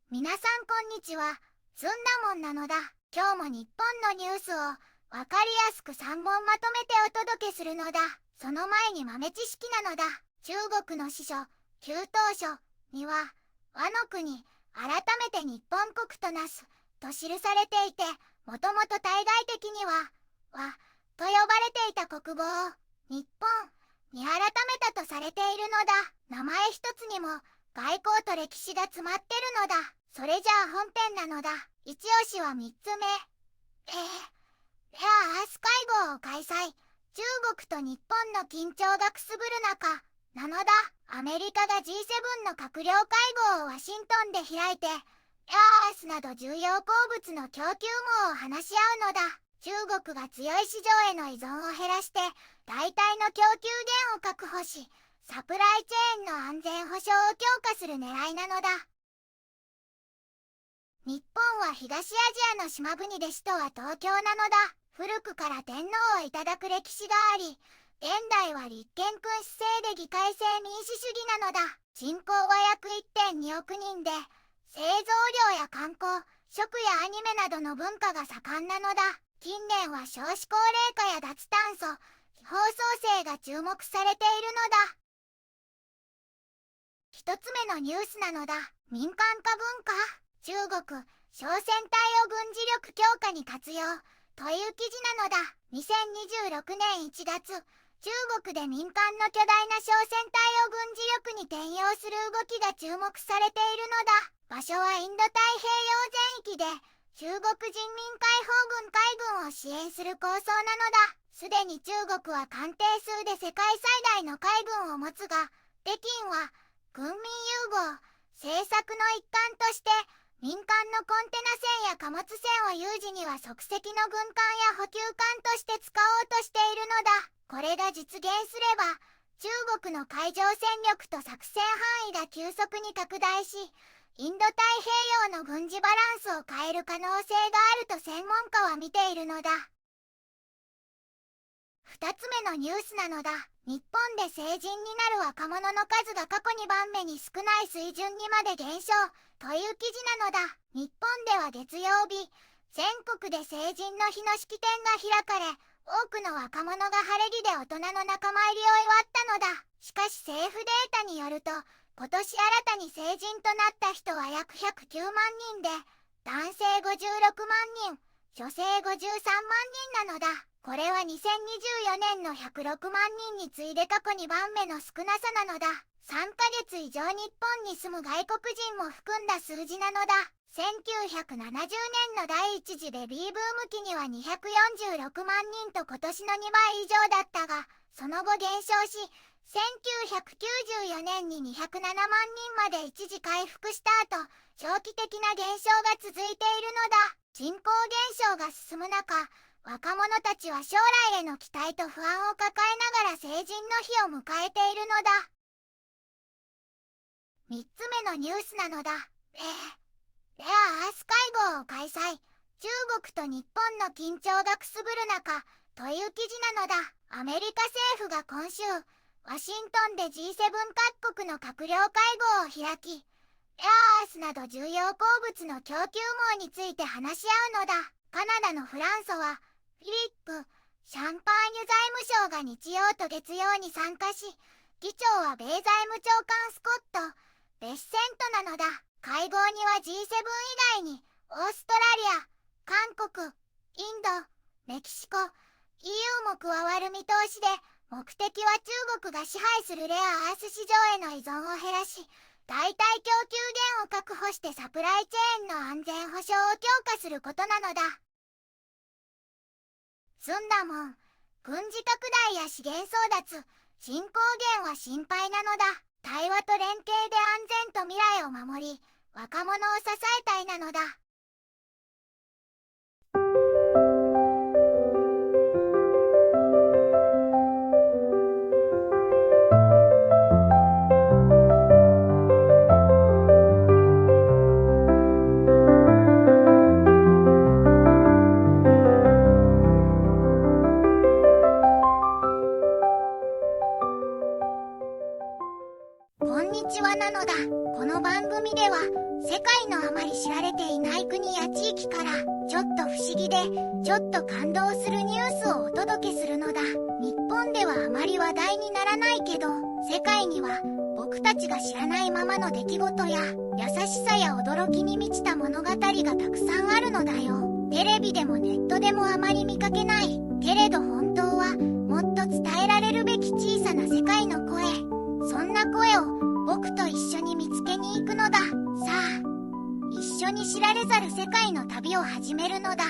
皆さんこんにちは。ずんだもんなのだ。今日も日本のニュースをわかりやすく3本まとめてお届けするのだ。その前に豆知識なのだ。中国の司書、旧唐書には、倭の国、改めて日本国となす、と記されていて、もともと対外的には、和と呼ばれていた国語を、日本に改めたとされているのだ。名前一つにも、外交と歴史が詰まってるのだ。それじゃあ本編なのだ。一押しは3つ目。レアアース会合を開催。中国と日本の緊張がくすぶる中、なのだ。アメリカが G7 の閣僚会合をワシントンで開いて、レアアースなど重要鉱物の供給網を話し合うのだ。中国が強い市場への依存を減らして、代替の供給源を確保し、サプライチェーンの安全保障を強化する狙いなのだ。日本は東アジアの島国で首都は東京なのだ。古くから天皇をいただく歴史があり、現代は立憲君主制で議会制民主主義なのだ。人口は約 1.2 億人で、製造業や観光、食やアニメなどの文化が盛んなのだ。近年は少子高齢化や脱炭素、放送性が注目されているのだ。一つ目のニュースなのだ。民間化文化。中国、小船隊を軍事力強化に活用という記事なのだ。2026年1月、中国で民間の巨大な小船隊を軍事力に転用する動きが注目されているのだ。場所はインド太平洋全域で、中国人民解放軍海軍を支援する構想なのだ。すでに中国は艦艇数で世界最大の海軍を持つが、北京は軍民融合政策の一環として民間のコンテナ船や貨物船を有事には即席の軍艦や補給艦として使おうとしているのだ。これが実現すれば中国の海上戦力と作戦範囲が急速に拡大し、インド太平洋の軍事バランスを変える可能性があると専門家は見ているのだ。2つ目のニュースなのだ。日本で成人になる若者の数が過去2番目に少ない水準にまで減少という記事なのだ。日本では月曜日、全国で成人の日の式典が開かれ、多くの若者が晴れ着で大人の仲間入りを祝ったのだ。しかし政府データによると、今年新たに成人となった人は約109万人で、男性56万人、女性53万人なのだ。これは2024年の106万人に次いで過去2番目の少なさなのだ。3ヶ月以上日本に住む外国人も含んだ数字なのだ。1970年の第一次ベビーブーム期には246万人と今年の2倍以上だったが、その後減少し、1994年に207万人まで一時回復した後、長期的な減少が続いているのだ。人口減少が進む中、若者たちは将来への期待と不安を抱えながら成人の日を迎えているのだ。3つ目のニュースなのだ。レアアース会合を開催。中国と日本の緊張がくすぶる中、という記事なのだ。アメリカ政府が今週、ワシントンで G7 各国の閣僚会合を開き、レアアースなど重要鉱物の供給網について話し合うのだ。カナダのフランソは、フィリップ・シャンパーニュ財務相が日曜と月曜に参加し、議長は米財務長官スコット・ベッセントなのだ。会合には G7 以外に、オーストラリア、韓国、インド、メキシコ、EU も加わる見通しで、目的は中国が支配するレアアース市場への依存を減らし、代替供給源を確保してサプライチェーンの安全保障を強化することなのだ。ずんだもん、軍事拡大や資源争奪、人口減は心配なのだ。対話と連携で安全と未来を守り、若者を支えたいなのだ。こんにちはなのだ。この番組では世界のあまり知られていない国や地域からちょっと不思議でちょっと感動するニュースをお届けするのだ。日本ではあまり話題にならないけど、世界には僕たちが知らないままの出来事や優しさや驚きに満ちた物語がたくさんあるのだよ。テレビでもネットでもあまり見かけないけれど本当はもっと伝えられるべき小さな世界の声、そんな声を僕と一緒に見つけに行くのだ。さあ、一緒に知られざる世界の旅を始めるのだ。